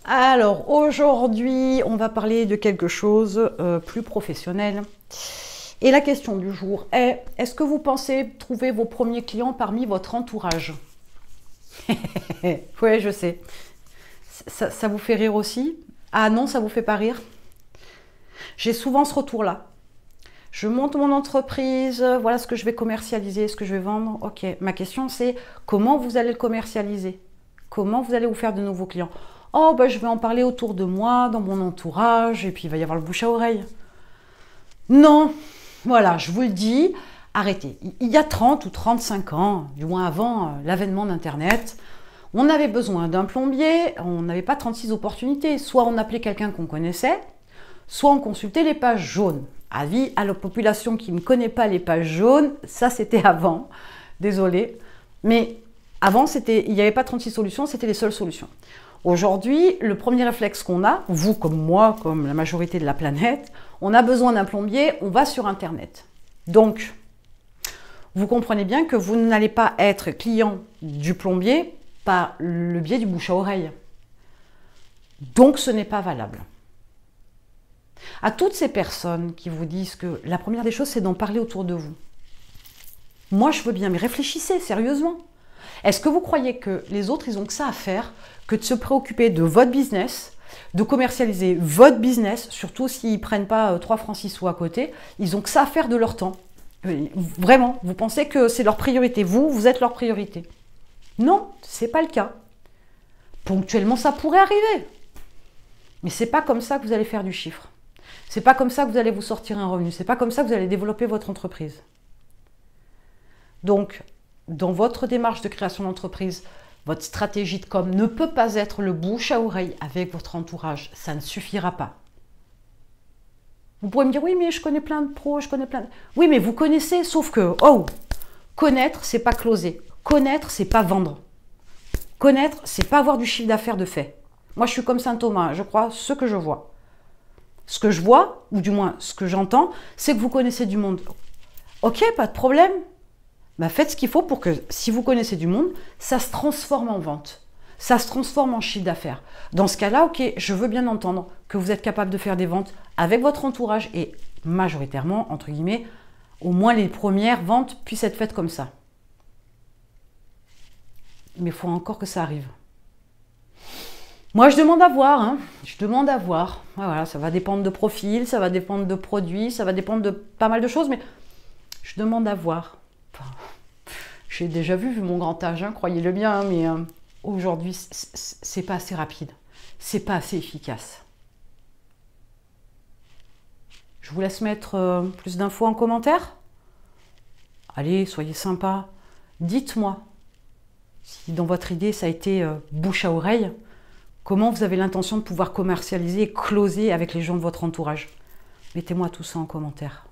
Alors aujourd'hui, on va parler de quelque chose plus professionnel. Et la question du jour est, est-ce que vous pensez trouver vos premiers clients parmi votre entourage? Oui, je sais. Ça vous fait rire aussi? Ah non, ça vous fait pas rire? J'ai souvent ce retour-là. Je monte mon entreprise, voilà ce que je vais commercialiser, ce que je vais vendre. Ok, ma question c'est comment vous allez le commercialiser? Comment vous allez vous faire de nouveaux clients? Oh, ben, je vais en parler autour de moi, dans mon entourage, et puis il va y avoir le bouche à oreille. Non, voilà, je vous le dis, arrêtez. Il y a 30 ou 35 ans, du moins avant l'avènement d'Internet, on avait besoin d'un plombier, on n'avait pas 36 opportunités. Soit on appelait quelqu'un qu'on connaissait, soit on consultait les pages jaunes. Avis à la population qui ne connaît pas les pages jaunes, ça c'était avant, désolé. Mais avant, il n'y avait pas 36 solutions, c'était les seules solutions. Aujourd'hui, le premier réflexe qu'on a, vous comme moi, comme la majorité de la planète, on a besoin d'un plombier, on va sur Internet. Donc, vous comprenez bien que vous n'allez pas être client du plombier par le biais du bouche à oreille. Donc, ce n'est pas valable. À toutes ces personnes qui vous disent que la première des choses, c'est d'en parler autour de vous. Moi, je veux bien, mais réfléchissez sérieusement. Est-ce que vous croyez que les autres, ils ont que ça à faire que de se préoccuper de votre business, de commercialiser votre business, surtout s'ils ne prennent pas 3 francs 6 sous à côté, ils ont que ça à faire de leur temps. Vraiment, vous pensez que c'est leur priorité. Vous êtes leur priorité. Non, ce n'est pas le cas. Ponctuellement, ça pourrait arriver. Mais ce n'est pas comme ça que vous allez faire du chiffre. C'est pas comme ça que vous allez vous sortir un revenu. C'est pas comme ça que vous allez développer votre entreprise. Donc, dans votre démarche de création d'entreprise, votre stratégie de com ne peut pas être le bouche à oreille avec votre entourage. Ça ne suffira pas. Vous pourrez me dire, oui, mais je connais plein de pros, je connais plein de... Oui, mais vous connaissez, sauf que, oh, connaître, c'est pas closer. Connaître, c'est pas vendre. Connaître, c'est pas avoir du chiffre d'affaires de fait. Moi, je suis comme Saint Thomas, je crois ce que je vois. Ce que je vois, ou du moins ce que j'entends, c'est que vous connaissez du monde. Ok, pas de problème. Bah, faites ce qu'il faut pour que, si vous connaissez du monde, ça se transforme en vente. Ça se transforme en chiffre d'affaires. Dans ce cas-là, ok, je veux bien entendre que vous êtes capable de faire des ventes avec votre entourage et majoritairement, entre guillemets, au moins les premières ventes puissent être faites comme ça. Mais il faut encore que ça arrive. Moi, je demande à voir, hein. Je demande à voir. Voilà, ça va dépendre de profil, ça va dépendre de produits, ça va dépendre de pas mal de choses, mais je demande à voir. Enfin, j'ai déjà vu mon grand âge, hein, croyez-le bien, mais aujourd'hui, c'est pas assez rapide. C'est pas assez efficace. Je vous laisse mettre plus d'infos en commentaire. Allez, soyez sympa. Dites-moi si dans votre idée, ça a été bouche à oreille. Comment vous avez l'intention de pouvoir commercialiser et closer avec les gens de votre entourage? Mettez-moi tout ça en commentaire.